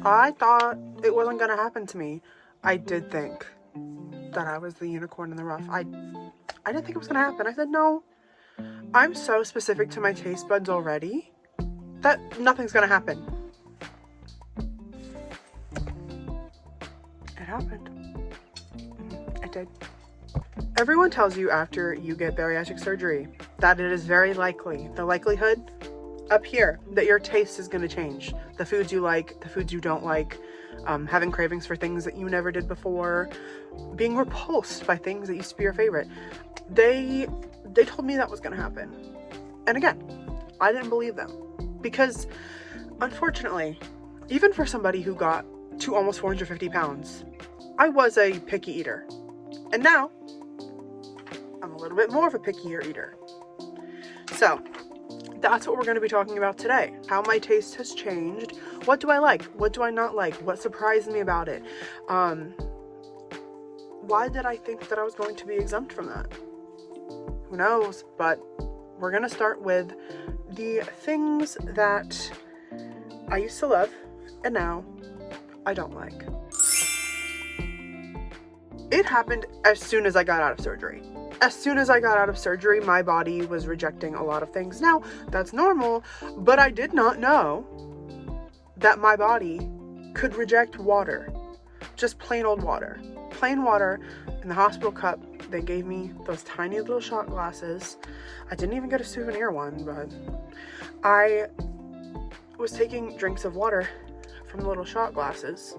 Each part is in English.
I thought it wasn't gonna happen to me. I did think that I was the unicorn in the rough. I didn't think it was gonna happen. I said, no, I'm so specific to my taste buds already that nothing's gonna happen. It happened. It did. Everyone tells you after you get bariatric surgery that it is very likely, the likelihood up here, that your taste is going to change. The foods you like, the foods you don't like, having cravings for things that you never did before, being repulsed by things that used to be your favorite. They told me that was going to happen. And again, I didn't believe them because unfortunately, even for somebody who got to almost 450 pounds, I was a picky eater. And now I'm a little bit more of a pickier eater. So that's what we're going to be talking about today. How my taste has changed. What do I like? What do I not like? What surprised me about it? Why did I think that I was going to be exempt from that? Who knows? But we're going to start with the things that I used to love and now I don't like. It happened as soon as I got out of surgery. As soon as I got out of surgery, my body was rejecting a lot of things. Now, that's normal, but I did not know that my body could reject water. Just plain old water. Plain water in the hospital cup. They gave me those tiny little shot glasses. I didn't even get a souvenir one, but I was taking drinks of water from the little shot glasses.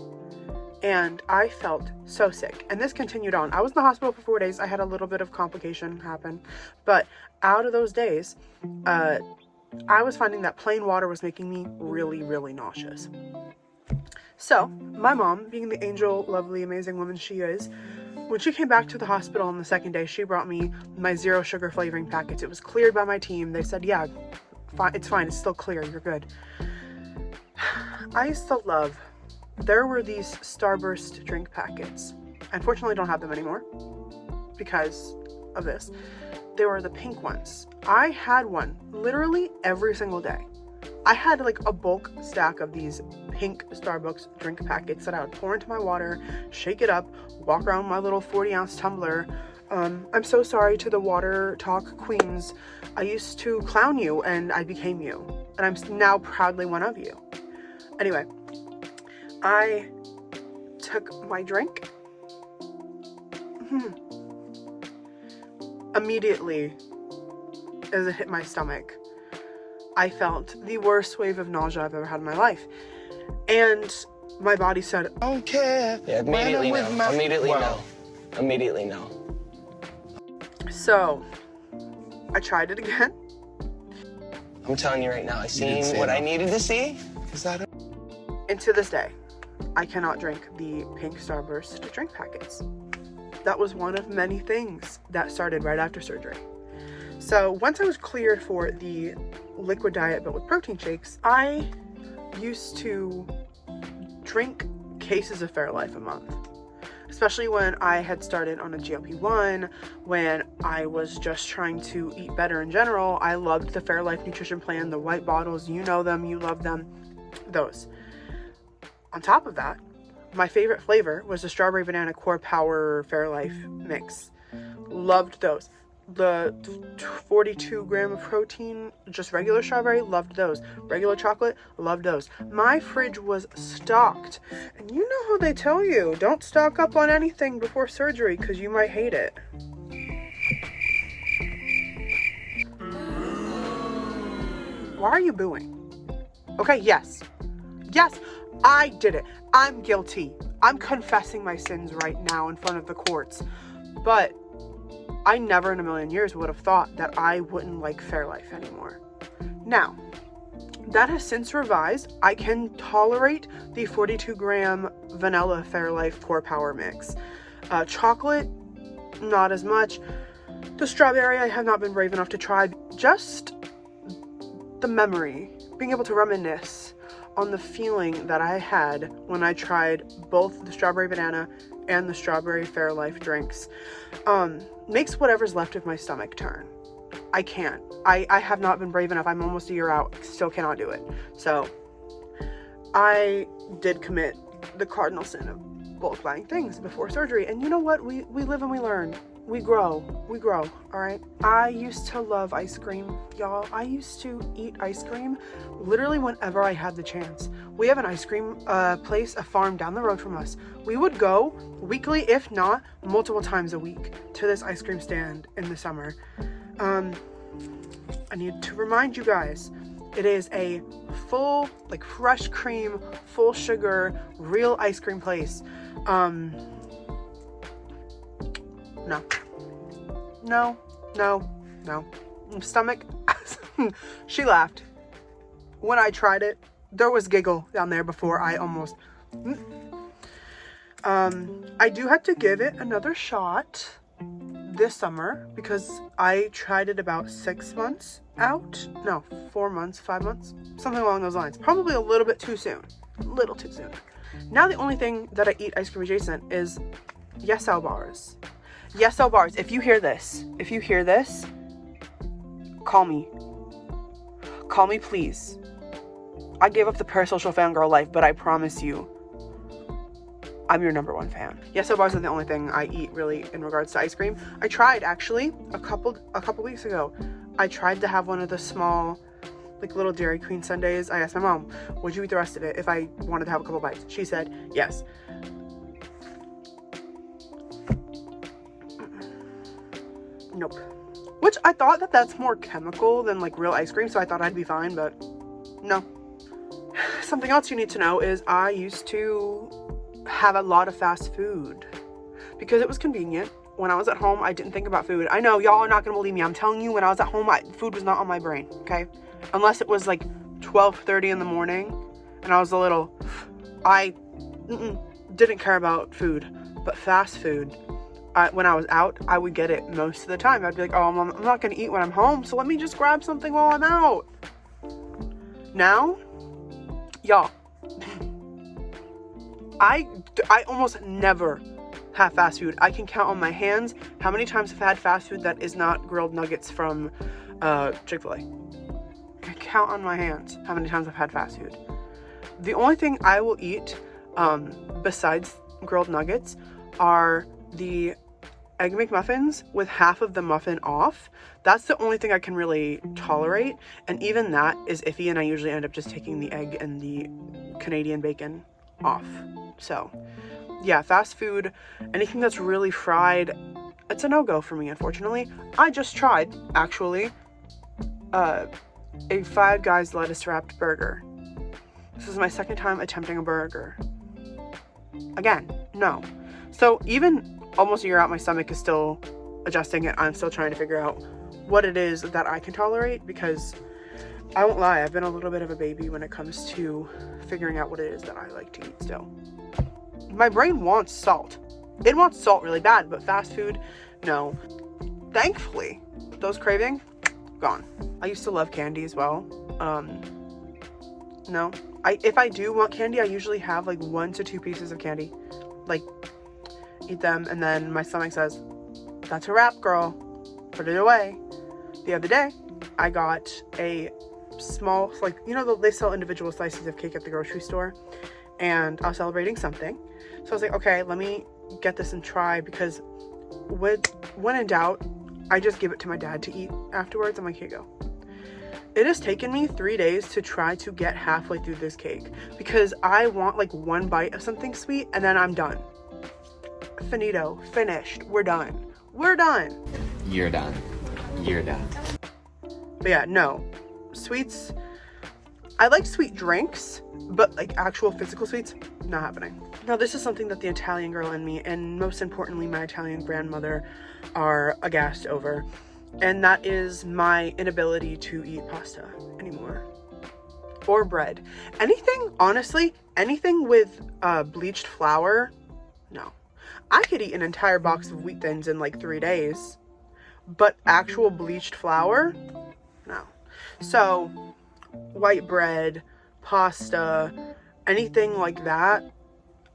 And I felt so sick. And this continued on. I was in the hospital for 4 days. I had a little bit of complication happen. But out of those days, I was finding that plain water was making me really, really nauseous. So my mom, being the angel, lovely, amazing woman she is, when she came back to the hospital on the second day, she brought me my 0 sugar flavoring packets. It was cleared by my team. They said, yeah, fine, it's fine. It's still clear. You're good. I used to love... There were these Starburst drink packets. Unfortunately, I don't have them anymore because of this. They were the pink ones. I had one literally every single day. I had like a bulk stack of these pink Starbucks drink packets that I would pour into my water, shake it up, walk around my little 40-ounce tumbler. I'm so sorry to the water talk queens. I used to clown you and I became you. And I'm now proudly one of you. Anyway. I took my drink. Immediately, as it hit my stomach, I felt the worst wave of nausea I've ever had in my life. And my body said, I don't care. Yeah, immediately no. Immediately no. Immediately no. So, I tried it again. I'm telling you right now, I seen what I needed to see. Is that it? And to this day, I cannot drink the pink Starburst drink packets. That was one of many things that started right after surgery. So once I was cleared for the liquid diet but with protein shakes, I used to drink cases of Fairlife a month. Especially when I had started on a GLP-1, when I was just trying to eat better in general. I loved the Fairlife nutrition plan, the white bottles, you know them, you love them, those. On top of that, my favorite flavor was the strawberry banana core power Fairlife mix. Loved those. The 42 gram of protein, just regular strawberry, loved those. Regular chocolate, loved those. My fridge was stocked. And you know how they tell you, don't stock up on anything before surgery because you might hate it. Why are you booing? Okay, yes. Yes, I did it. I'm guilty. I'm confessing my sins right now in front of the courts. But I never in a million years would have thought that I wouldn't like Fairlife anymore. Now, that has since revised. I can tolerate the 42 gram vanilla Fairlife Core Power mix. Chocolate, not as much. The strawberry, I have not been brave enough to try. Just the memory, being able to reminisce on the feeling that I had when I tried both the strawberry banana and the strawberry Fairlife drinks, makes whatever's left of my stomach turn. I can't. I have not been brave enough. I'm almost a year out. Still cannot do it. So I did commit the cardinal sin of bulk buying things before surgery. And you know what? We live and we learn. We grow, all right? I used to love ice cream, y'all. I used to eat ice cream literally whenever I had the chance. We have an ice cream place, a farm down the road from us. We would go weekly, if not multiple times a week, to this ice cream stand in the summer. I need to remind you guys, it is a full, like, fresh cream, full sugar, real ice cream place. No. Stomach. She laughed. When I tried it, there was giggle down there before I almost... I do have to give it another shot this summer because I tried it about 6 months out. No, 4 months, 5 months, something along those lines. Probably a little bit too soon. A little too soon. Now the only thing that I eat ice cream adjacent is Yes-El bars. Yes-El bars. If you hear this, call me. Call me, please. I gave up the parasocial fangirl life, but I promise you, I'm your number one fan. Yes-El bars are the only thing I eat really in regards to ice cream. I tried actually a couple weeks ago. I tried to have one of the small, like, little Dairy Queen sundaes. I asked my mom, would you eat the rest of it if I wanted to have a couple bites? She said yes. Nope. Which I thought that's more chemical than, like, real ice cream, so I thought I'd be fine, but no. Something else you need to know is I used to have a lot of fast food because it was convenient. When I was at home, I didn't think about food. I know y'all are not gonna believe me. I'm telling you, when I was at home, food was not on my brain, okay? Unless it was like 12:30 in the morning and I was a little, I didn't care about food. But fast food, when I was out, I would get it most of the time. I'd be like, oh, I'm not gonna eat when I'm home, so let me just grab something while I'm out. Now, y'all, I almost never have fast food. I can count on my hands how many times I've had fast food that is not grilled nuggets from Chick-fil-A. I can count on my hands how many times I've had fast food. The only thing I will eat besides grilled nuggets are the Egg McMuffins with half of the muffin off. That's the only thing I can really tolerate, and even that is iffy, and I usually end up just taking the egg and the Canadian bacon off. So yeah, fast food, anything that's really fried, it's a no-go for me, unfortunately. I just tried, actually, a Five Guys lettuce wrapped burger. This is my second time attempting a burger. Again, no. So even almost a year out, my stomach is still adjusting, and I'm still trying to figure out what it is that I can tolerate, because I won't lie, I've been a little bit of a baby when it comes to figuring out what it is that I like to eat still. My brain wants salt. It wants salt really bad, but fast food, no. Thankfully, those cravings, gone. I used to love candy as well. No. If I do want candy, I usually have like 1 to 2 pieces of candy. Like, eat them, and then my stomach says, that's a wrap, girl. Put it away. The other day, I got a small, like, you know, they sell individual slices of cake at the grocery store, and I was celebrating something. So I was like, okay, let me get this and try, because when in doubt, I just give it to my dad to eat afterwards. I'm like, here you go. It has taken me 3 days to try to get halfway through this cake, because I want like 1 bite of something sweet, and then I'm done. Finito. Finished. We're done. We're done. You're done. You're done. But yeah, no. Sweets, I like sweet drinks, but like actual physical sweets, not happening. Now, this is something that the Italian girl in me, and most importantly my Italian grandmother, are aghast over, and that is my inability to eat pasta anymore, or bread. Anything, honestly, anything with bleached flour, no. I could eat an entire box of wheat thins in like 3 days, but actual bleached flour, no. So white bread, pasta, anything like that,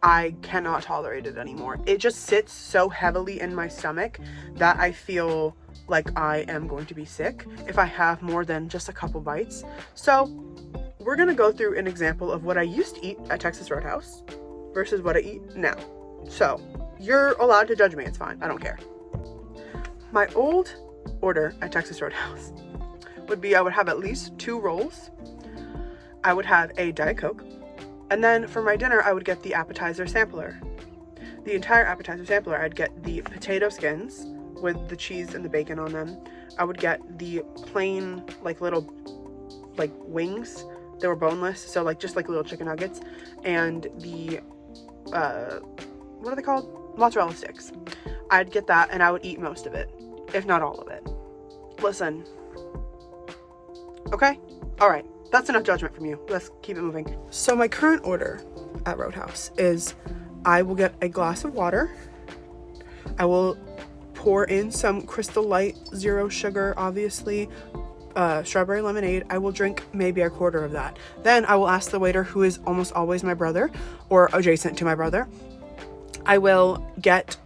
I cannot tolerate it anymore. It just sits so heavily in my stomach that I feel like I am going to be sick if I have more than just a couple bites. So we're gonna go through an example of what I used to eat at Texas Roadhouse versus what I eat now. So you're allowed to judge me, it's fine, I don't care. My old order at Texas Roadhouse would be I would have at least 2 rolls, I would have a Diet Coke, and then for my dinner I would get the appetizer sampler. The entire appetizer sampler, I'd get the potato skins with the cheese and the bacon on them. I would get the plain like little like wings. They were boneless, so like just like little chicken nuggets, and the what are they called? Mozzarella sticks. I'd get that and I would eat most of it, if not all of it. Listen. Okay? Alright. That's enough judgment from you. Let's keep it moving. So my current order at Roadhouse is I will get a glass of water. I will pour in some Crystal Light, 0 sugar, obviously, strawberry lemonade. I will drink maybe a quarter of that. Then I will ask the waiter, who is almost always my brother or adjacent to my brother, I will get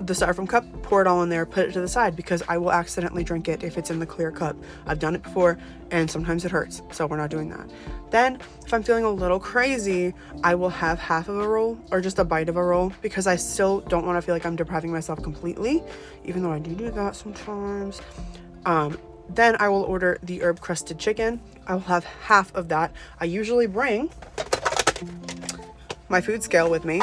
the styrofoam cup, pour it all in there, put it to the side, because I will accidentally drink it if it's in the clear cup. I've done it before and sometimes it hurts, so we're not doing that. Then if I'm feeling a little crazy, I will have half of a roll or just a bite of a roll, because I still don't want to feel like I'm depriving myself completely, even though I do that sometimes. Then I will order the herb crusted chicken. I will have half of that. I usually bring my food scale with me.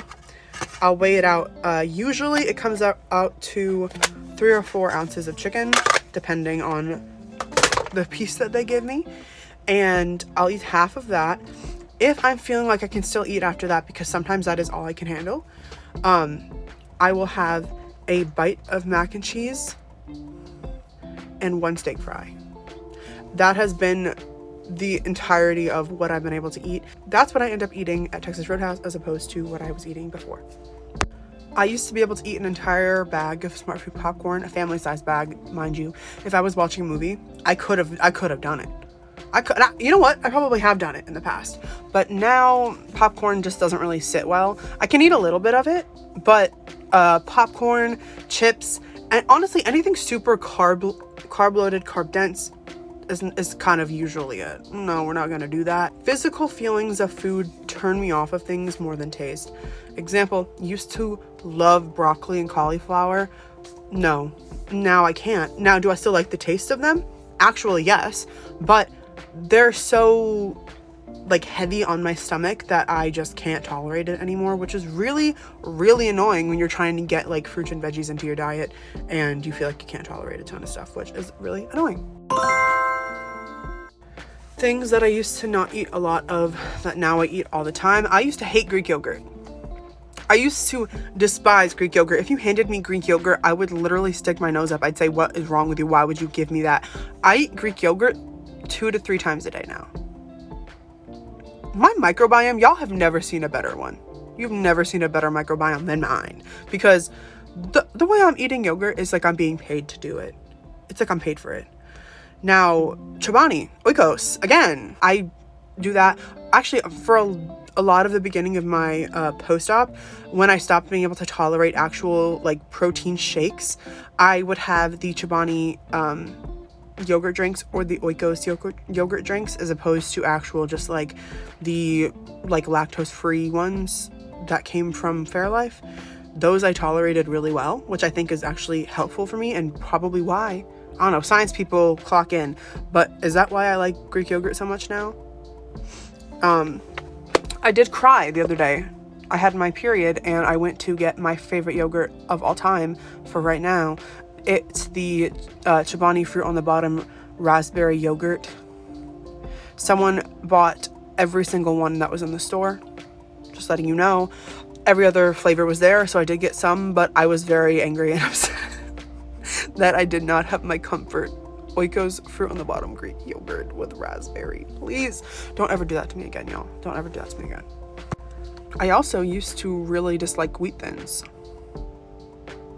I'll weigh it out. Usually it comes out to 3 or 4 ounces of chicken, depending on the piece that they give me. And I'll eat half of that. If I'm feeling like I can still eat after that, because sometimes that is all I can handle, I will have a bite of mac and cheese and 1 steak fry. That has been the entirety of what I've been able to eat. That's what I end up eating at Texas Roadhouse as opposed to what I was eating before. I used to be able to eat an entire bag of Smart Food popcorn, a family-sized bag, mind you. If I was watching a movie, I could have done it. You know what? I probably have done it in the past. But now popcorn just doesn't really sit well. I can eat a little bit of it, but popcorn, chips, and honestly anything super carb loaded, carb dense is kind of usually it. No, we're not gonna do that. Physical feelings of food turn me off of things more than taste. Example, used to love broccoli and cauliflower. No, now I can't. Now, do I still like the taste of them? Actually, yes, but they're so like heavy on my stomach that I just can't tolerate it anymore, which is really, really annoying when you're trying to get like fruits and veggies into your diet and you feel like you can't tolerate a ton of stuff, which is really annoying. Things that I used to not eat a lot of that now I eat all the time. I used to hate Greek yogurt. I used to despise Greek yogurt. If you handed me Greek yogurt, I would literally stick my nose up. I'd say, what is wrong with you? Why would you give me that? I eat Greek yogurt 2 to 3 times a day now. My microbiome, y'all have never seen a better one. You've never seen a better microbiome than mine, because the way I'm eating yogurt is like I'm being paid to do it. It's like I'm paid for it. Now, Chobani, Oikos, again, I do that. Actually, for a lot of the beginning of my post-op, when I stopped being able to tolerate actual like protein shakes, I would have the Chobani yogurt drinks or the Oikos yogurt drinks, as opposed to actual just like the like lactose-free ones that came from Fairlife. Those I tolerated really well, which I think is actually helpful for me, and probably why, I don't know, science people clock in, but is that why I like Greek yogurt so much now? I did cry the other day. I had my period and I went to get my favorite yogurt of all time for right now. It's the Chobani fruit on the bottom raspberry yogurt. Someone bought every single one that was in the store. Just letting you know. Every other flavor was there, so I did get some, but I was very angry and upset that I did not have my comfort Oikos fruit on the bottom Greek yogurt with raspberry. Please don't ever do that to me again, y'all. Don't ever do that to me again. I also used to really dislike Wheat Thins.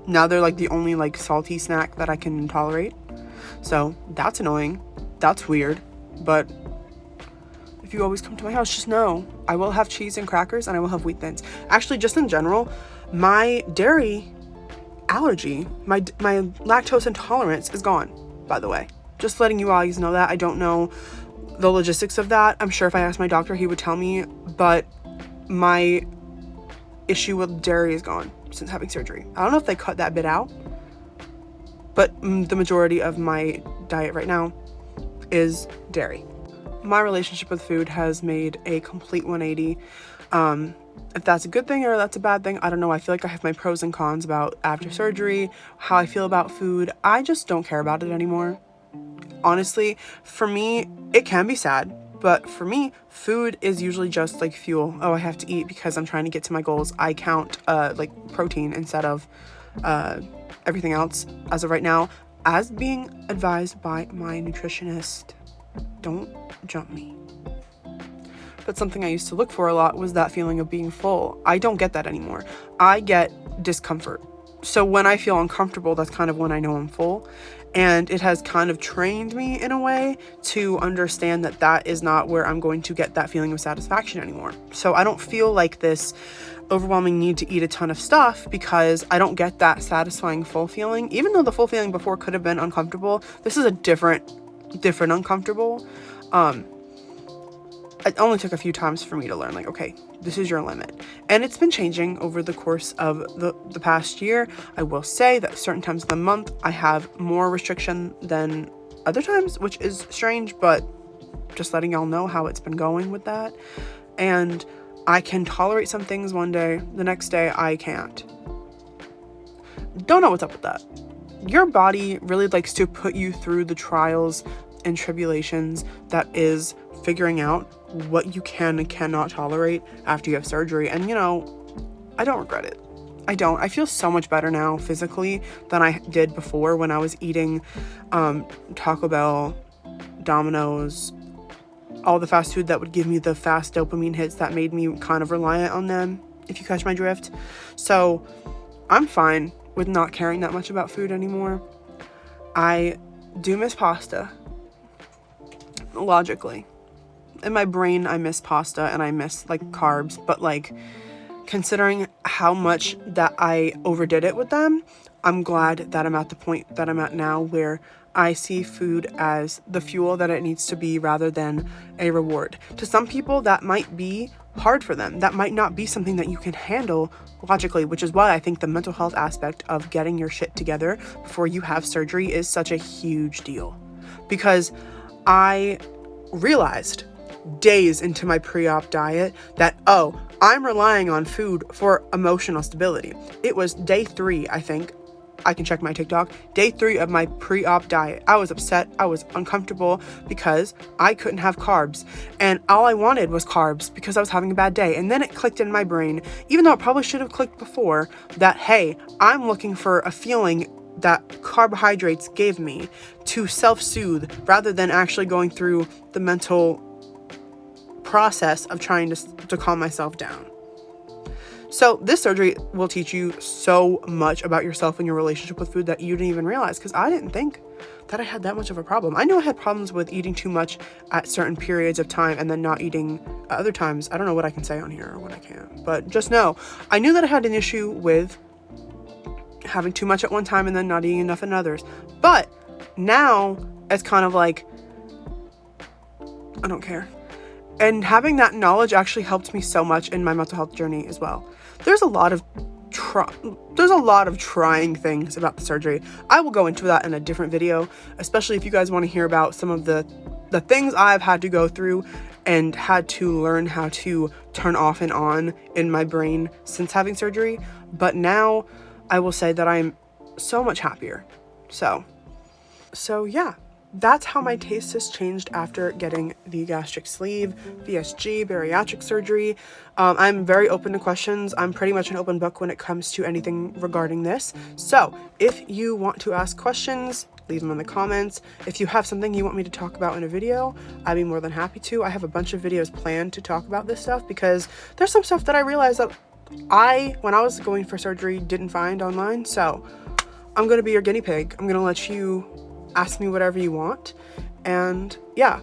Now they're like the only like salty snack that I can tolerate. So that's annoying. That's weird. But if you always come to my house, just know I will have cheese and crackers and I will have Wheat Thins. Actually, just in general, my dairy allergy, my lactose intolerance is gone, by the way. Just letting you guys know that. I don't know the logistics of that. I'm sure if I asked my doctor, he would tell me, but my issue with dairy is gone since having surgery. I don't know if they cut that bit out, but the majority of my diet right now is dairy. My relationship with food has made a complete 180. If that's a good thing or that's a bad thing, I don't know. I feel like I have my pros and cons about after surgery, how I feel about food. I just don't care about it anymore. Honestly, for me, it can be sad, but for me, food is usually just like fuel. Oh, I have to eat because I'm trying to get to my goals. I count like protein instead of everything else as of right now, as being advised by my nutritionist. Don't jump me. But something I used to look for a lot was that feeling of being full. I don't get that anymore. I get discomfort. So when I feel uncomfortable, that's kind of when I know I'm full. And it has kind of trained me in a way to understand that that is not where I'm going to get that feeling of satisfaction anymore. So I don't feel like this overwhelming need to eat a ton of stuff because I don't get that satisfying full feeling. Even though the full feeling before could have been uncomfortable, this is a different uncomfortable. It only took a few times for me to learn, like, okay, this is your limit. And it's been changing over the course of the past year. I will say that certain times of the month, I have more restriction than other times, which is strange, but just letting y'all know how it's been going with that. And I can tolerate some things one day, the next day I can't. Don't know what's up with that. Your body really likes to put you through the trials and tribulations that is figuring out what you can and cannot tolerate after you have surgery. And, you know, I don't regret it. I don't. I feel so much better now physically than I did before when I was eating Taco Bell, Domino's, all the fast food that would give me the fast dopamine hits that made me kind of reliant on them, if you catch my drift. So I'm fine with not caring that much about food anymore. I do miss pasta, logically. In my brain, I miss pasta and I miss like carbs, but like considering how much that I overdid it with them, I'm glad that I'm at the point that I'm at now where I see food as the fuel that it needs to be rather than a reward. To some people, that might be hard for them. That might not be something that you can handle logically, which is why I think the mental health aspect of getting your shit together before you have surgery is such a huge deal. Because I realized days into my pre-op diet that, oh, I'm relying on food for emotional stability. It was day 3, I think. I can check my TikTok. Day 3 of my pre-op diet. I was upset. I was uncomfortable because I couldn't have carbs. And all I wanted was carbs because I was having a bad day. And then it clicked in my brain, even though it probably should have clicked before, that, hey, I'm looking for a feeling that carbohydrates gave me to self-soothe rather than actually going through the mental process of trying to calm myself down. So this surgery will teach you so much about yourself and your relationship with food that you didn't even realize, because I didn't think that I had that much of a problem. I know I had problems with eating too much at certain periods of time and then not eating at other times. I don't know what I can say on here or what I can't, but just know I knew that I had an issue with having too much at one time and then not eating enough in others. But now it's kind of like, I don't care. And having that knowledge actually helped me so much in my mental health journey as well. There's a lot of trying things about the surgery. I will go into that in a different video, especially if you guys want to hear about some of the things I've had to go through and had to learn how to turn off and on in my brain since having surgery. But now I will say that I'm so much happier. So yeah. That's how my taste has changed after getting the gastric sleeve, VSG, bariatric surgery. I'm very open to questions. I'm pretty much an open book when it comes to anything regarding this. So if you want to ask questions, leave them in the comments. If you have something you want me to talk about in a video, I'd be more than happy to. I have a bunch of videos planned to talk about this stuff because there's some stuff that I realized that when I was going for surgery, didn't find online. So I'm going to be your guinea pig. I'm going to let you ask me whatever you want. And yeah,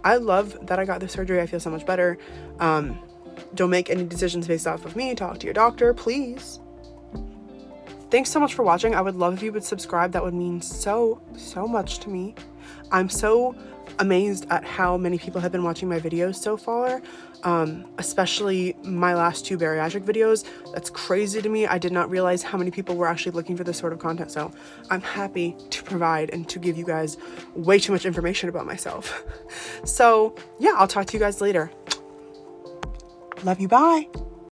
I love that I got this surgery. I feel so much better. Don't make any decisions based off of me. Talk to your doctor, please. Thanks so much for watching. I would love if you would subscribe. That would mean so much to me. I'm so amazed at how many people have been watching my videos so far, especially my last 2 bariatric videos. That's crazy to me. I did not realize how many people were actually looking for this sort of content, so I'm happy to provide and to give you guys way too much information about myself. So yeah, I'll talk to you guys later. Love you, bye.